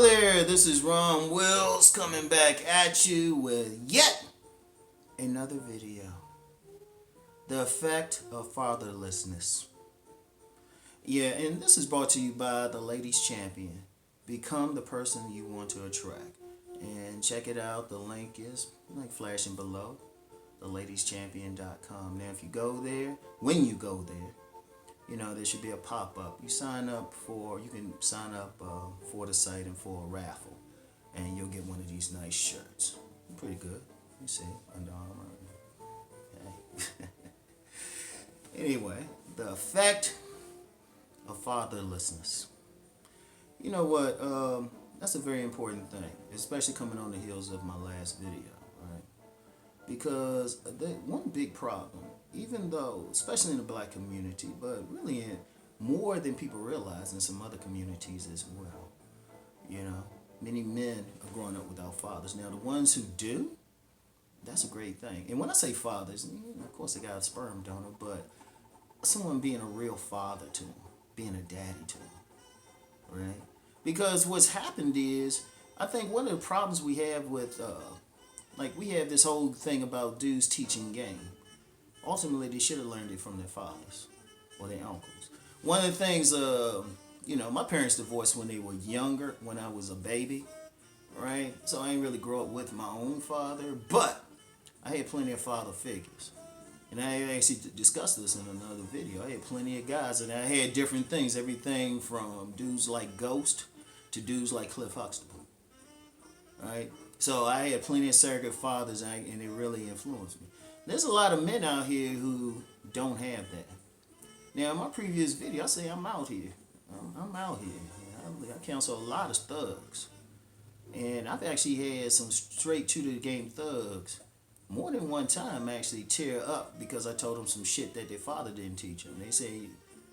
there, this is Rom Wills coming back at you with yet another video. The Effect of Fatherlessness. Yeah, and this is brought to you by the Ladies Champion. Become the person you want to attract. And check it out, the link is flashing below, theladieschampion.com. Now if you go there, when you go there, there should be a pop-up. You can sign up for the site and for a raffle, and you'll get one of these nice shirts. Pretty good. You see, Under Armour. Hey. Anyway, the effect of fatherlessness. You know what? That's a very important thing, especially coming on the heels of my last video, right? Because one big problem, even though, especially in the black community, but really in more than people realize in some other communities as well, many men are growing up without fathers. Now, the ones who do, that's a great thing. And when I say fathers, of course they got a sperm donor, but someone being a real father to them, being a daddy to them, right? Because what's happened is, I think one of the problems we have with, we have this whole thing about dudes teaching game. Ultimately, they should have learned it from their fathers or their uncles. One of the things, my parents divorced when they were younger, when I was a baby, right? So I didn't really grow up with my own father, but I had plenty of father figures. And I actually discussed this in another video. I had plenty of guys, and I had different things, everything from dudes like Ghost to dudes like Cliff Huxtable, right? So I had plenty of surrogate fathers, and it really influenced me. There's a lot of men out here who don't have that. Now, in my previous video, I say I'm out here. I'm out here. I counsel a lot of thugs. And I've actually had some straight to the game thugs more than one time actually tear up because I told them some shit that their father didn't teach them. They say,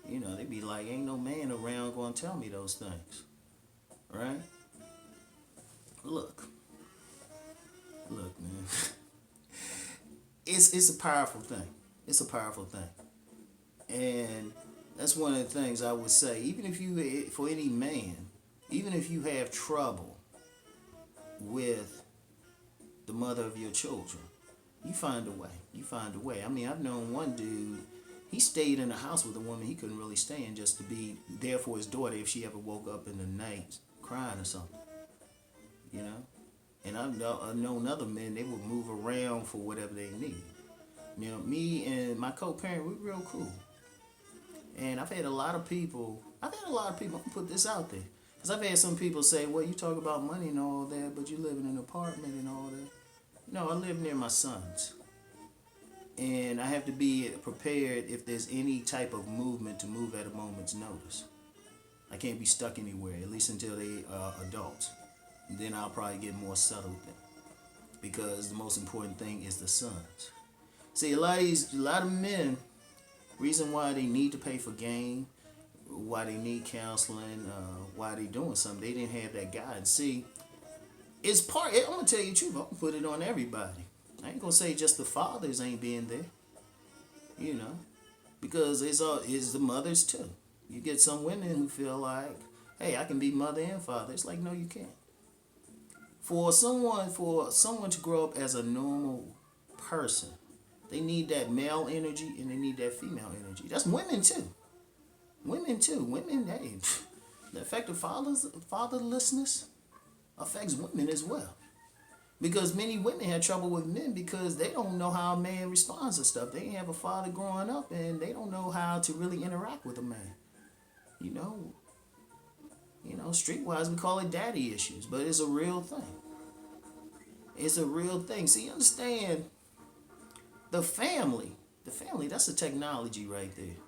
they be like, ain't no man around going to tell me those things. Right? Look, man. It's a powerful thing. It's a powerful thing. And that's one of the things I would say, for any man, even if you have trouble with the mother of your children, you find a way. You find a way. I mean, I've known one dude, he stayed in the house with a woman he couldn't really stay in just to be there for his daughter if she ever woke up in the night crying or something. And I've known other men, they would move around for whatever they need. Now, me and my co-parent, we're real cool. And I've had a lot of people, I'm gonna put this out there. Because I've had some people say, well, you talk about money and all that, but you live in an apartment and all that. No, I live near my sons. And I have to be prepared if there's any type of movement to move at a moment's notice. I can't be stuck anywhere, at least until they are adults. Then I'll probably get more settled then. Because the most important thing is the sons. See, a lot of men, reason why they need to pay for game, why they need counseling, why they doing something, they didn't have that guidance. See, I'm going to tell you the truth, I'm going to put it on everybody. I ain't going to say just the fathers ain't being there, because it's the mothers too. You get some women who feel like, hey, I can be mother and father. It's like, no, you can't. For someone to grow up as a normal person, they need that male energy and they need that female energy. That's women too. Women, hey, the effect of fatherlessness affects women as well. Because many women have trouble with men because they don't know how a man responds to stuff. They didn't have a father growing up and they don't know how to really interact with a man. Streetwise we call it daddy issues, but it's a real thing. It's a real thing. See, you understand, the family, that's a technology right there.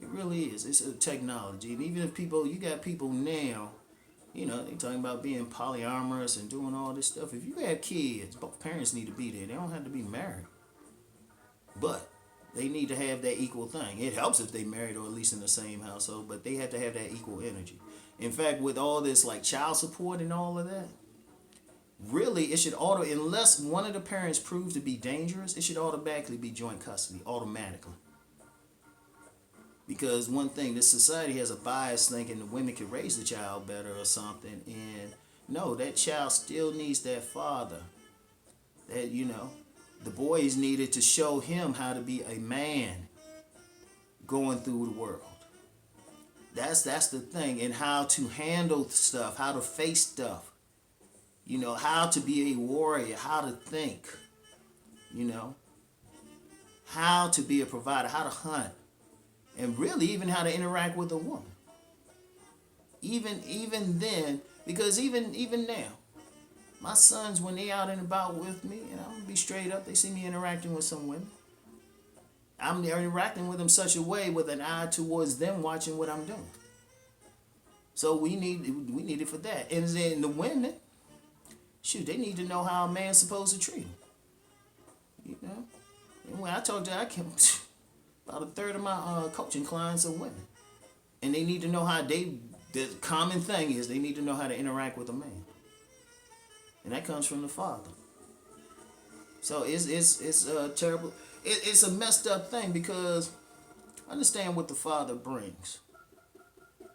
It really is. It's a technology. And even if you got people now, they talking about being polyamorous and doing all this stuff. If you have kids, both parents need to be there. They don't have to be married. But they need to have that equal thing. It helps if they married or at least in the same household, but they have to have that equal energy. In fact, with all this like child support and all of that, really it should unless one of the parents proves to be dangerous, it should automatically be joint custody, automatically. Because one thing, this society has a bias thinking the women can raise the child better or something, and No, that child still needs that father. That, the boys needed to show him how to be a man going through the world. That's the thing, and how to handle stuff, how to face stuff. How to be a warrior, how to think. You know, how to be a provider, how to hunt, and really even how to interact with a woman. Even then, because even now, my sons, when they out and about with me, and I'm gonna be straight up, they see me interacting with some women. I'm interacting with them such a way with an eye towards them watching what I'm doing. So we need it for that. And then the women, shoot, they need to know how a man's supposed to treat them. And when I told you, about a third of my coaching clients are women, and they need to know how the common thing is they need to know how to interact with a man, and that comes from the father. So it's terrible. It's a messed up thing, because understand what the father brings.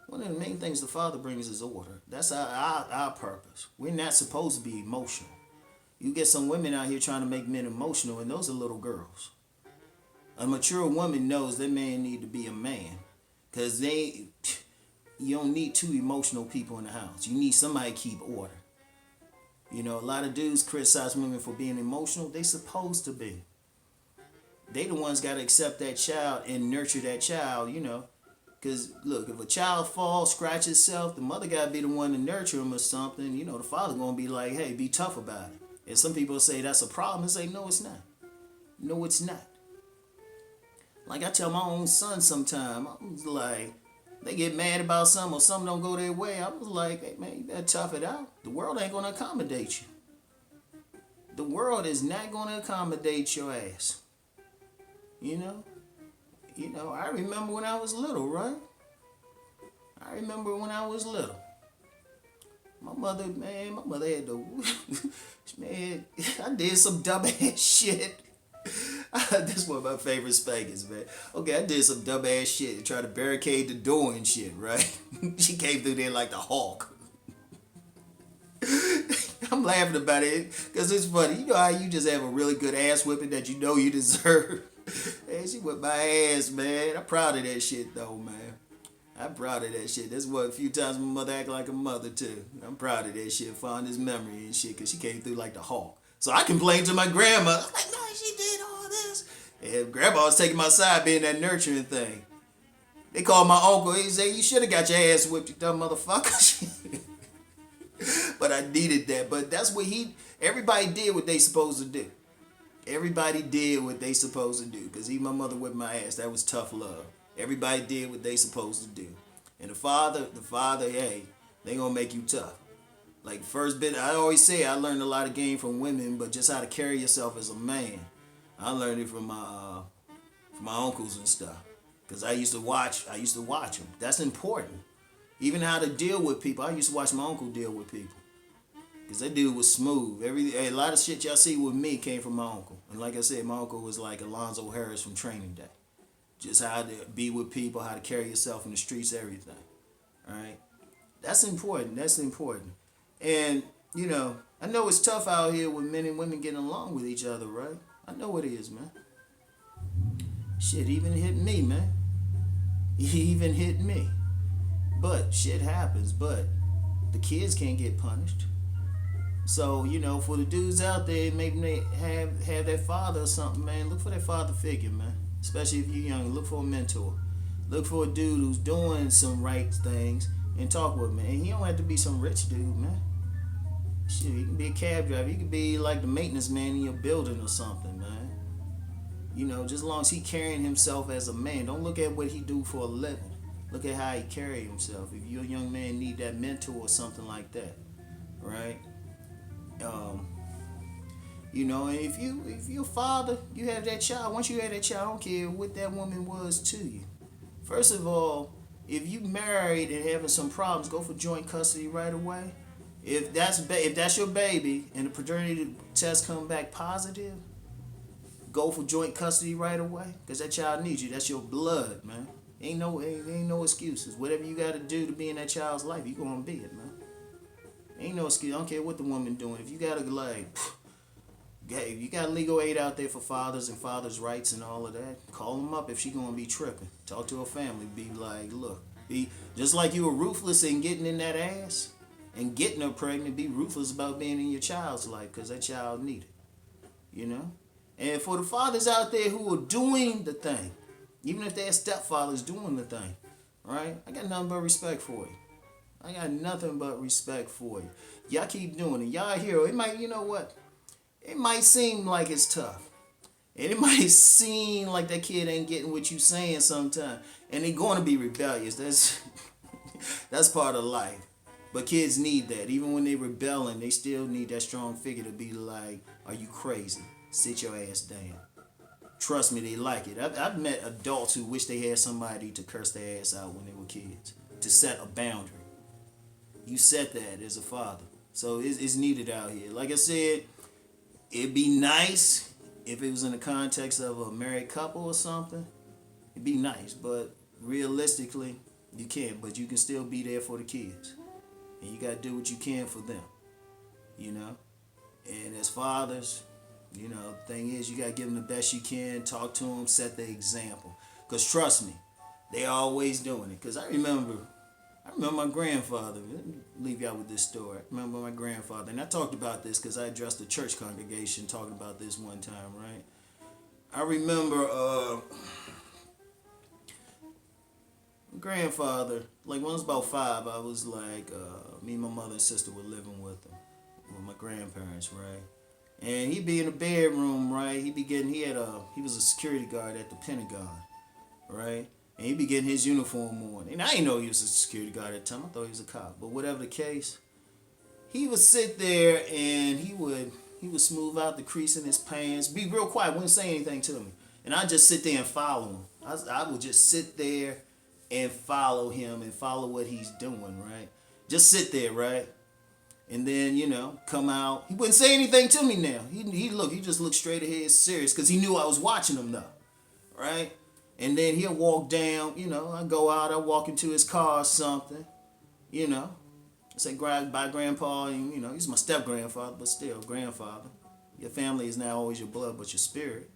One of the main things the father brings is order. That's our purpose. We're not supposed to be emotional. You get some women out here trying to make men emotional, and those are little girls. A mature woman knows that man need to be a man, because you don't need two emotional people in the house. You need somebody to keep order. A lot of dudes criticize women for being emotional. They supposed to be. They the ones got to accept that child and nurture that child, Because, look, if a child falls, scratch itself, the mother got to be the one to nurture him or something. The father going to be like, hey, be tough about it. And some people say that's a problem. And say, no, it's not. No, it's not. Like I tell my own son sometimes, I was like, they get mad about something or something don't go their way. I was like, hey, man, you better tough it out. The world ain't going to accommodate you. The world is not going to accommodate your ass. I remember when I was little, right? My mother had to, man, I did some dumb ass shit. This is one of my favorite spankings, man. Okay, I did some dumb ass shit and tried to barricade the door and shit, right? She came through there like the Hulk. I'm laughing about it because it's funny. You know how you just have a really good ass whipping that you deserve? And she whipped my ass, man. I'm proud of that shit, though, man. I'm proud of that shit. That's what a few times my mother acted like a mother, too. I'm proud of that shit, fondest memory and shit, because she came through like the Hulk. So I complained to my grandma. I'm like, no, she did all this. And grandma was taking my side, being that nurturing thing. They called my uncle. He said, you should have got your ass whipped, you dumb motherfucker. But I needed that. But that's what everybody did what they supposed to do. Everybody did what they supposed to do. Because even my mother whipped my ass. That was tough love. Everybody did what they supposed to do. And the father, hey, they gonna make you tough. Like first bit, I always say I learned a lot of game from women, but just how to carry yourself as a man, I learned it from my uncles and stuff. Cause I used to watch them. That's important. Even how to deal with people. I used to watch my uncle deal with people. Cause that dude was smooth. A lot of shit y'all see with me came from my uncle. And like I said, my uncle was like Alonzo Harris from Training Day. Just how to be with people, how to carry yourself in the streets, everything. All right? That's important. And, I know it's tough out here with men and women getting along with each other, right? I know it is, man. Shit even hit me, man. Even hit me. But shit happens, but the kids can't get punished. So, for the dudes out there, maybe they have that father or something, man. Look for that father figure, man. Especially if you're young, look for a mentor. Look for a dude who's doing some right things and talk with him. And he don't have to be some rich dude, man. Shit, he can be a cab driver. He can be like the maintenance man in your building or something, man. Just as long as he carrying himself as a man. Don't look at what he do for a living. Look at how he carry himself. If you're a young man, need that mentor or something like that, right? And if you're a father, you have that child. Once you have that child, I don't care what that woman was to you. First of all, if you married and having some problems, go for joint custody right away. If that's your baby and the paternity test come back positive, go for joint custody right away, because that child needs you. That's your blood, man. Ain't no excuses. Whatever you got to do to be in that child's life, you gonna be it, man. Ain't no excuse. I don't care what the woman doing. If you gotta like, if you got legal aid out there for fathers and fathers' rights and all of that, call them up if she gonna be tripping. Talk to her family. Be like, look, be just like you were ruthless in getting in that ass and getting her pregnant. Be ruthless about being in your child's life because that child need it. You know. And for the fathers out there who are doing the thing, even if their stepfather's doing the thing, right? I got nothing but respect for you. I got nothing but respect for you. Y'all keep doing it. Y'all here. It might, you know what? It might seem like it's tough. And it might seem like that kid ain't getting what you saying sometimes. And they're going to be rebellious. That's part of life. But kids need that. Even when they rebelling, they still need that strong figure to be like, are you crazy? Sit your ass down. Trust me, they like it. I've met adults who wish they had somebody to curse their ass out when they were kids. To set a boundary. You set that as a father. So it's needed out here. Like I said, it'd be nice if it was in the context of a married couple or something. It'd be nice. But realistically, you can't. But you can still be there for the kids. And you got to do what you can for them. You know? And as fathers, you know, the thing is, you got to give them the best you can. Talk to them. Set the example. Because trust me, they always doing it. Because I remember my grandfather. Let me leave y'all with this story. I remember my grandfather. And I talked about this because I addressed a church congregation talking about this one time, right? I remember grandfather, like when I was about 5, I was like, me and my mother and sister were living with him, with my grandparents, right? And he'd be in the bedroom, right? He was a security guard at the Pentagon, right? And he'd be getting his uniform on. And I didn't know he was a security guard at the time. I thought he was a cop. But whatever the case, he would sit there and he would smooth out the crease in his pants, be real quiet, wouldn't say anything to me. And I'd just sit there and follow him. I would just sit there and follow him and follow what he's doing, right? Just sit there, right? And then, you know, come out. He wouldn't say anything to me now. He just looked straight ahead serious because he knew I was watching him though, right? And then he'll walk down, you know, I go out, I walk into his car or something, you know. I say, bye, Grandpa, and, you know, he's my step-grandfather, but still, grandfather. Your family is not always your blood, but your spirit.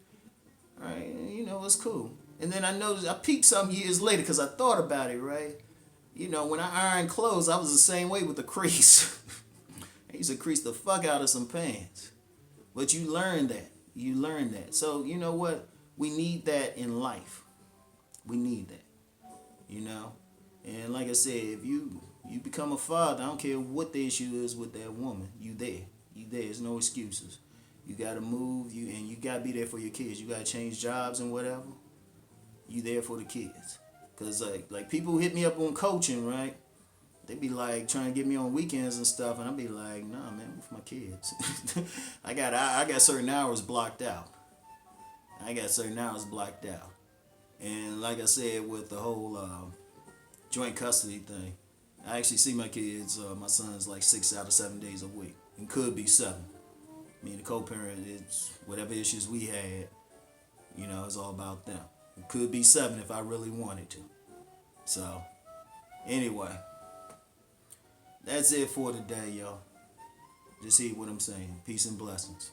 All right, and, you know, it's cool. And then I noticed, I peeked some years later because I thought about it, right? You know, when I ironed clothes, I was the same way with the crease. I used to crease the fuck out of some pants. But you learn that. You learn that. So, you know what? We need that in life. We need that. You know? And like I said, if you become a father, I don't care what the issue is with that woman. You there. You there. There's no excuses. You got to move. And you got to be there for your kids. You got to change jobs and whatever. You there for the kids. Because like people who hit me up on coaching, right? They be like trying to get me on weekends and stuff, and I be like, nah, man, I'm with my kids. I got certain hours blocked out. And like I said, with the whole joint custody thing, I actually see my kids, my son's like 6 out of 7 days a week, and could be 7. I mean, the co-parent, it's whatever issues we had, you know, it's all about them. It could be 7 if I really wanted to. So, anyway. That's it for today, y'all. Just hear what I'm saying. Peace and blessings.